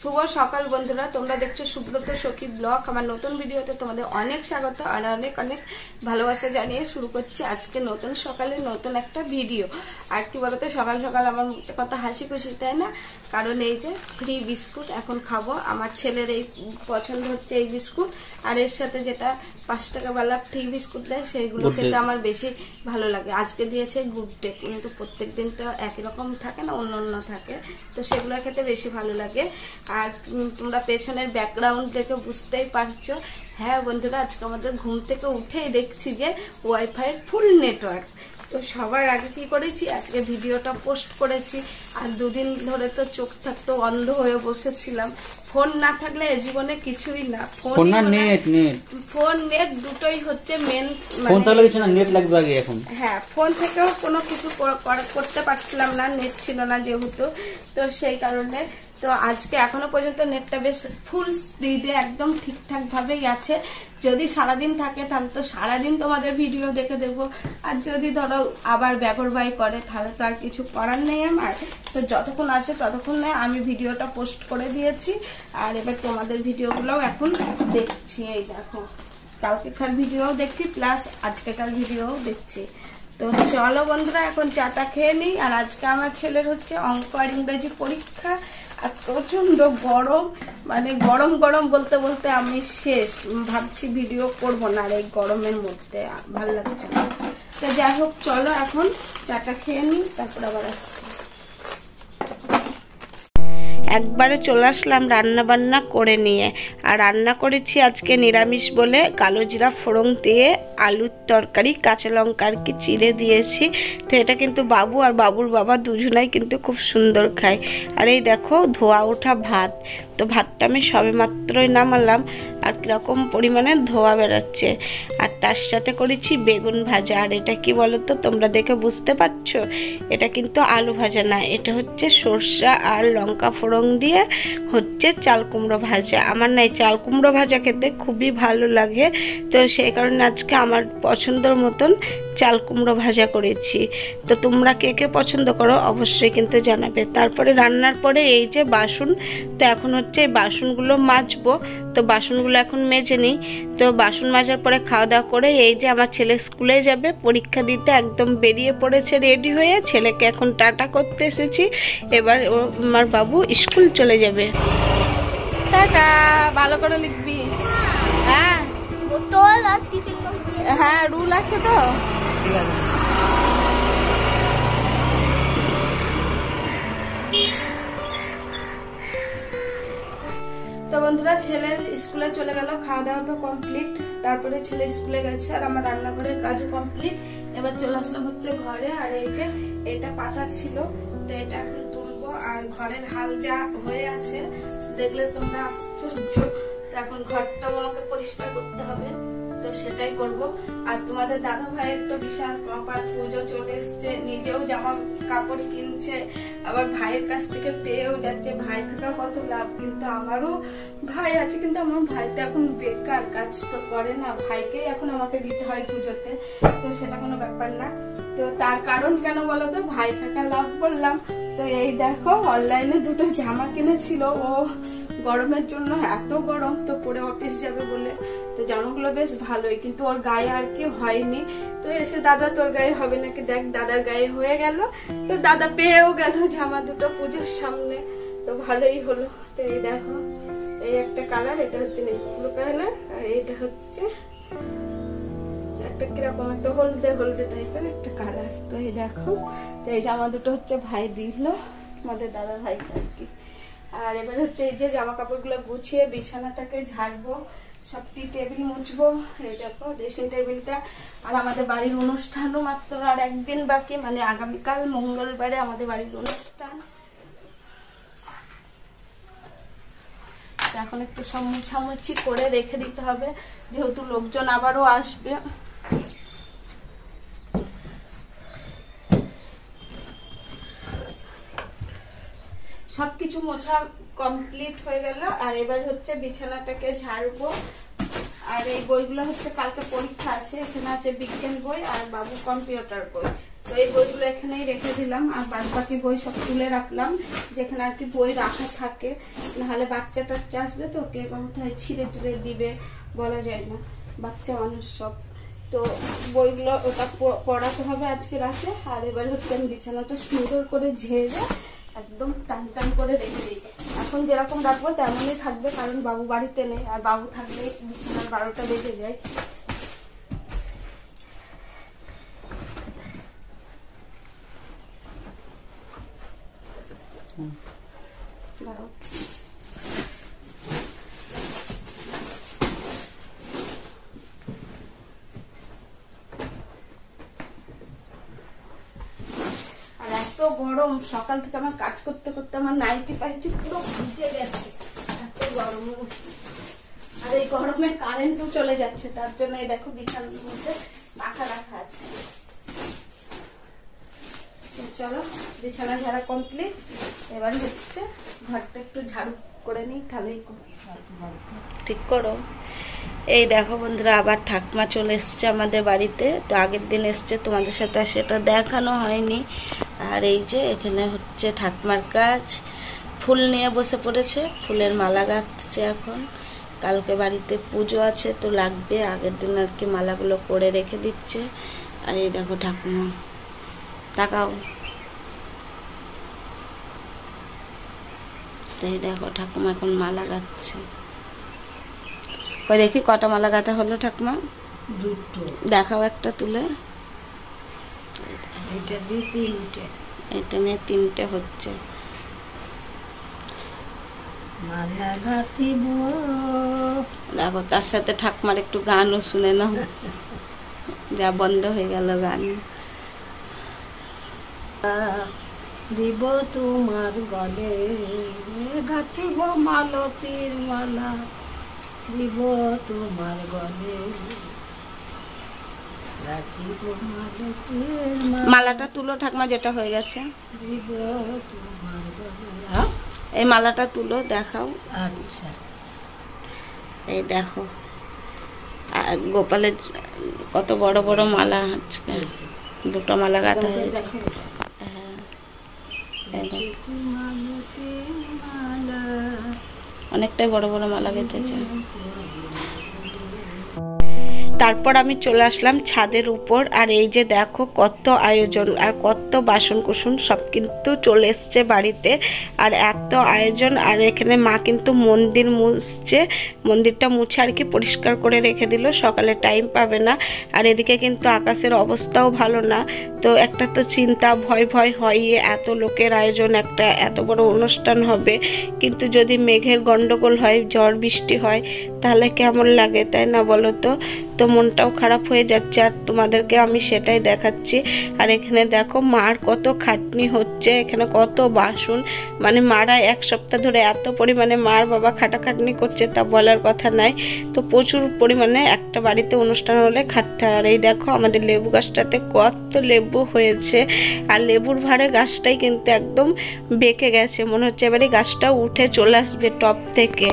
শুভ সকাল বন্ধুরা, তোমরা দেখছো সুব্রত সখী ব্লগ। আমার নতুন ভিডিওতে তোমাদের অনেক স্বাগত আর অনেক অনেক ভালোবাসা জানিয়ে শুরু করছি আজকে নতুন সকালে নতুন একটা ভিডিও। আর কি বলতো, সকাল সকাল আমার মুখে কত হাসি খুশি, তাই না? কারণ এই যে ফ্রি বিস্কুট এখন খাবো। আমার ছেলের এই পছন্দ হচ্ছে এই বিস্কুট, আর এর সাথে যেটা 5 টাকাওয়ালা ফ্রি বিস্কুট দেয় সেইগুলো খেতে আমার বেশি ভালো লাগে। আজকে দিয়েছে গুড ডে, কিন্তু প্রত্যেকদিন তো একই রকম থাকে না, অন্য অন্য থাকে, তো সেগুলো খেতে বেশি ভালো লাগে। আর তোমরা পেছনের ব্যাকগ্রাউন্ড দেখে বুঝতেই পারছো। হ্যাঁ বন্ধুরা, আজকে আমাদের ঘুম থেকে উঠেই দেখছি যে ওয়াইফাই ফুল নেটওয়ার্ক। তো সবার আগে কি করেছি, আজকে ভিডিওটা পোস্ট করেছি। আর দুদিন ধরে তো চোখ থাকতো অন্ধ হয়ে বসেছিলাম। ফোন না থাকলে জীবনে কিছুই না। ফোন না নেট দুটোই হচ্ছে মেন। ফোন তাহলে কিছু না, নেট লাগবে আগে এখন। হ্যাঁ, ফোন থেকেও কোনো কিছু করতে পারছিলাম না, নেট ছিল না যেহেতু। তো সেই কারণে তো আজকে এখনো পর্যন্ত নেটটা বেশ ফুল স্পিডে একদম ঠিকঠাক ভাবেই আছে। যদি সারাদিন থাকে তাহলে তো সারাদিন তোমাদের ভিডিও দেখে দেবো। আর যদি ধরো আবার ব্যাগরবাই করে তাহলে তো আর কিছু করার নেই আমার। তো যতক্ষণ আছে ততক্ষণ আমি ভিডিওটা পোস্ট করে দিয়েছি। আর এবার তোমাদের ভিডিওগুলোও এখন দেখছি। এই দেখো, কালকেকার ভিডিও দেখছি প্লাস আজকেকার ভিডিও দেখছি। তো চলো বন্ধুরা, এখন চাটা খেয়ে নিই। আর আজকে আমার ছেলের হচ্ছে অঙ্ক আর ইংরেজি পরীক্ষা। আর প্রচন্ড গরম, মানে গরম গরম বলতে বলতে আমি শেষ। ভাবছি ভিডিও করবো না, আর এই গরমের মধ্যে ভালো লাগছে না। তো যাই হোক, চলো এখন চাটা খেয়ে নিই, তারপর আবার আসছি। একবারে চলে আসলাম রান্না বান্না করে নিয়ে। আর রান্না করেছি আজকে নিরামিষ বলে কালো জিরা ফোড়ন দিয়ে আলুর তরকারি, কাঁচা লঙ্কা আর কি চিড়ে দিয়েছি। তো এটা কিন্তু বাবু আর বাবুর বাবা দুজনাই কিন্তু খুব সুন্দর খায়। আর এই দেখো ধোয়া ওঠা ভাত। তো ভাতটা আমি সবে মাত্রই নামালাম, আর কীরকম পরিমাণে ধোয়া বেড়াচ্ছে। আর তার সাথে করেছি বেগুন ভাজা। আর এটা কি বলো তো, তোমরা দেখে বুঝতে পারছো, এটা কিন্তু আলু ভাজা না, এটা হচ্ছে সরষা আর লঙ্কা ফোড়ন দিয়ে হচ্ছে চাল কুমড়ো ভাজা। আমার না এই চাল কুমড়ো ভাজা খেতে খুবই ভালো লাগে। তো সেই কারণে আজকে আমার পছন্দের মতন চাল কুমড়ো ভাজা করেছি। তো তোমরা কে কে পছন্দ করো অবশ্যই কিন্তু জানাবে। তারপরে রান্নার পরে এই যে বাসন, তো এখন হচ্ছে এই বাসনগুলো মাজবো। তো বাসনগুলো এখন মেজে নিই। তো বাসন মাজার পরে খাওয়া দাওয়া করে এই যে আমার ছেলে স্কুলে যাবে পরীক্ষা দিতে, একদম বেরিয়ে পড়েছে রেডি হয়ে। ছেলেকে এখন টাটা করতে এসেছি। এবার আমার বাবু স্কুল চলে যাবে। টাটা, ভালো করে লিখবি। হ্যাঁ হ্যাঁ, রুল আছে তো। তো বন্ধুরা, ছেলে স্কুলে চলে গেল, খাওয়া দাওয়া তো কমপ্লিট। তারপরে ছেলে স্কুলে গেছে আর আমার রান্নাঘরের কাজও কমপ্লিট। এবার চলে আসলাম হচ্ছে ঘরে। আর এই যে এটা পাতা ছিল, তো এটা এখন তুলবো। আর ঘরের হাল যা হয়ে আছে দেখলে তোমরা আশ্চর্য। তো এখন ঘরটাও আমাকে পরিষ্কার করতে হবে, তো সেটাই করব। আর তোমাদের দাদা ভাইয়ের তো বিশাল কপাল, পুজো চলে এসছে, নিজেও জামা কাপড় কিনছে, আবার ভাইয়ের কাছ থেকে পেয়েও যাচ্ছে। ভাই থাকা কত লাভ, কিন্তু আমারও ভাই আছে, কিন্তু আমার ভাই তো এখন বেকার, কাজ তো করে না। ভাইকেই এখন আমাকে দিতে হয় পুজোতে, তো সেটা কোনো ব্যাপার না। তো তার কারণ কেন বলো তো, ভাই থাকা লাভ বললাম। তো এই দেখো, অনলাইনে দুটো জামা কিনেছিল ও, গরমের জন্য এত গরম, তো পরে অফিস যাবে বলে। তো জামাগুলো বেশ ভালোই, কিন্তু ওর গায়ে আর কি হয়নি। তো এসে দাদা তোর গায়ে হবে নাকি, দেখ দাদার গায়ে হয়ে গেল। তো দাদা পেয়েও গেল জামা দুটো পুজোর সামনে, তো ভালোই হলো। তো এই দেখো, এই একটা কালার, এটা হচ্ছে ব্লু কালার, আর এটা হচ্ছে একটা কিরকম একটা হলদে হলদে টাইপের একটা কালার। তো এই দেখো, তো এই জামা দুটো হচ্ছে ভাই দিল আমাদের দাদা ভাইকে আর কি। আর এবার হচ্ছে এই যে জামা কাপড়গুলো গুছিয়ে বিছানাটাকে ঝাড়বো, সবটি টেবিল মুছবো। এই দেখো ড্রেসিং টেবিলটা। আর আমাদের বাড়ির অনুষ্ঠানও মাত্র আর একদিন বাকি, মানে আগামীকাল মঙ্গলবারে আমাদের বাড়ির অনুষ্ঠান। এখন একটু সব মুছামুছি করে রেখে দিতে হবে, যেহেতু লোকজন আবারও আসবে। সবকিছু মোছা কমপ্লিট হয়ে গেল। আর এবার হচ্ছে বিছানাটাকে ঝাড়বো। আর এই বইগুলো হচ্ছে কালকে পরীক্ষা আছে, এখানে আছে বিজ্ঞান বই আর বাবু কম্পিউটার বই। তো এই বইগুলো এখানেই রেখে দিলাম, আর বাদ বাকি বই সব তুলে রাখলাম যেখানে আর কি বই রাখা থাকে, নাহলে বাচ্চা টাচ্চা আসবে তো কে কোথায় ছিঁড়ে টিড়ে দিবে বলা যায় না, বাচ্চা মানুষ সব। তো বইগুলো ওটা পড়াতে হবে আজকে রাতে। আর এবার হচ্ছে আমি বিছানাটা সুন্দর করে ঝেড়ে একদম টান টান করে রেখে দিই। এখন যেরকম রাখবো তেমনই থাকবে, কারণ বাবু বাড়িতে নেই, আর বাবু থাকলে বিছানার 12টা বেজে যায়। আর এত গরম, সকাল থেকে আমার কাজ করতে করতে আমার নাইটি পাইটি পুরো ভিজে গেছে, এত গরম। আর এই গরমে কারেন্টও চলে যাচ্ছে, তার জন্য এই দেখো বিছানার মধ্যে পাখা রাখা আছে। চলো বিছানা ঝাড়া কমপ্লিট, এবার হচ্ছে ঘরটা একটু ঝাড়ু করে নিই, তাহলেই ঠিক করো। এই দেখো বন্ধুরা, আবার ঠাকুমা চলে এসছে আমাদের বাড়িতে। তো আগের দিন এসছে, তোমাদের সাথে সেটা দেখানো হয়নি। আর এই যে এখানে হচ্ছে ঠাকুমার কাজ, ফুল নিয়ে বসে পড়েছে, ফুলের মালা গাঁথছে এখন। কালকে বাড়িতে পুজো আছে তো লাগবে, আগের দিন আর কি মালাগুলো করে রেখে দিচ্ছে। আর এই দেখো ঠাকুমা, তাকাও, এই দেখো ঠাকুমা এখন মালা গাঁথছে। কই দেখি কটা মালা গাঁথা হলো ঠাকুমা? দুটো। দেখাও একটা তুলে। এটা দিয়ে 3টে। এটা নিয়ে 3টে হচ্ছে। মালা গাঁথিব। দেখো তার সাথে ঠাকুমার একটু গানও শুনে নাও, যা বন্ধ হয়ে গেল গান। দিব তোমার গলে, গাঁথিব মালতীর মালা, দিব তোমার গলে, গাঁথিব মালতীর মালা। মালাটা তুলো ঠাকুমা, যেটা হয়ে গেছে। দিব তোমার গলে। এই মালাটা তুলো, দেখাও। আচ্ছা, এই দেখো, আর গোপালের কত বড় বড় মালা, আজকে 2টো মালা গাঁথা হয়েছে। দেখো। অনেকটাই বড় বড় মালা গেঁথেছে। তারপর আমি চলে আসলাম ছাদের উপর। আর এই যে দেখো কত আয়োজন আর কত বাসন কুসুন সব কিন্তু চলে এসছে বাড়িতে। আর এত আয়োজন, আর এখানে মা কিন্তু মন্দির মুছছে, মন্দিরটা মুছে আর কি পরিষ্কার করে রেখে দিল, সকালে টাইম পাবে না। আর এদিকে কিন্তু আকাশের অবস্থাও ভালো না, তো একটা তো চিন্তা ভয় ভয় হয়, এত লোকের আয়োজন, একটা এত বড় অনুষ্ঠান হবে, কিন্তু যদি মেঘের গন্ডগোল হয়, ঝড় বৃষ্টি হয়, তাহলে কেমন লাগে, তাই না বলো তো? তো মনটাও খারাপ হয়ে যাচ্ছে, আর তোমাদেরকে আমি সেটাই দেখাচ্ছি। আর এখানে দেখো মার কত খাটনি হচ্ছে, এখানে কত বাসন, মানে মারা 1 সপ্তাহ ধরে এত পরিমাণে মার বাবা খাটাখাটনি করছে, তা বলার কথা নাই। তো প্রচুর পরিমাণে একটা বাড়িতে অনুষ্ঠান হলে খাটতে হয়। আর এই দেখো আমাদের লেবু গাছটাতে কত লেবু হয়েছে, আর লেবুর ভারে গাছটাই কিন্তু একদম বেঁকে গেছে, মনে হচ্ছে এবারে গাছটা উঠে চলে আসবে টপ থেকে।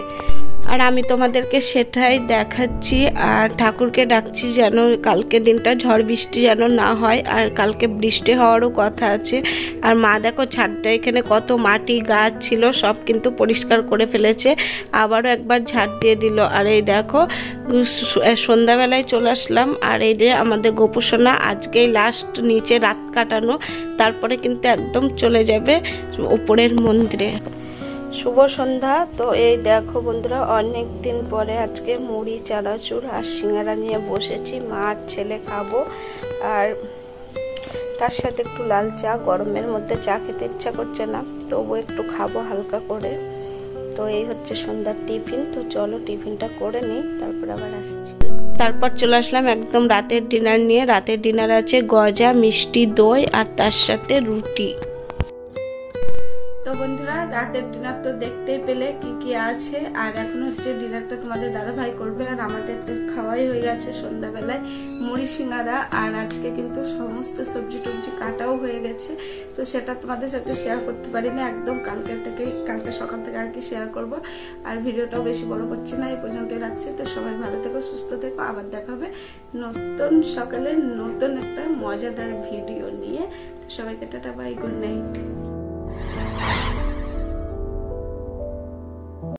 আর আমি তোমাদেরকে সেটাই দেখাচ্ছি। আর ঠাকুরকে ডাকছি যেন কালকে দিনটা ঝড় বৃষ্টি যেন না হয়, আর কালকে বৃষ্টি হওয়ারও কথা আছে। আর মা দেখো ছাদটা, এখানে কত মাটি গাছ ছিল সব কিন্তু পরিষ্কার করে ফেলেছে, আবারও একবার ঝাড় দিয়ে দিল। আর এই দেখো সন্ধ্যাবেলায় চলে আসলাম। আর এই যে আমাদের গোপুসোনা আজকেই লাস্ট নিচে রাত কাটানো, তারপরে কিন্তু একদম চলে যাবে উপরের মন্দিরে। শুভ সন্ধ্যা। তো এই দেখো বন্ধুরা, অনেক দিন পরে আজকে মুড়ি চানাচুর আর সিঙ্গারা নিয়ে বসেছি, মা আর ছেলে খাবো, আর তার সাথে একটু লাল চা। গরমের মধ্যে চা খেতে ইচ্ছা করছে না, তবু একটু খাবো হালকা করে। তো এই হচ্ছে সন্ধ্যার টিফিন। তো চলো টিফিনটা করে নিই, তারপর আবার আসছি। তারপর চলে আসলাম একদম রাতের ডিনার নিয়ে। রাতের ডিনার আছে গজা, মিষ্টি, দই, আর তার সাথে রুটি। তো বন্ধুরা রাতের ডিনার তো দেখতেই পেলে কি কি আছে। আর এখন হচ্ছে ডিনারটা তোমাদের দাদা ভাই করবে, আর আমাদের তো খাওয়াই হয়ে গেছে সন্ধ্যাবেলায় মুড়ি সিঙ্গারা। আর আজকে কিন্তু সমস্ত সবজি টবজি কাটাও হয়ে গেছে, তো সেটা তোমাদের সাথে শেয়ার করতে পারিনি, একদম কালকে সকাল থেকে আর কি শেয়ার করব। আর ভিডিওটাও বেশি বড় করছি না, এই পর্যন্তই রাখছি। তো সবাই ভালো থেকো, সুস্থ থেকো, আবার দেখা হবে নতুন সকালে নতুন একটা মজাদার ভিডিও নিয়ে। তো সবাইকে টাটা, বাই, গুড নাইট।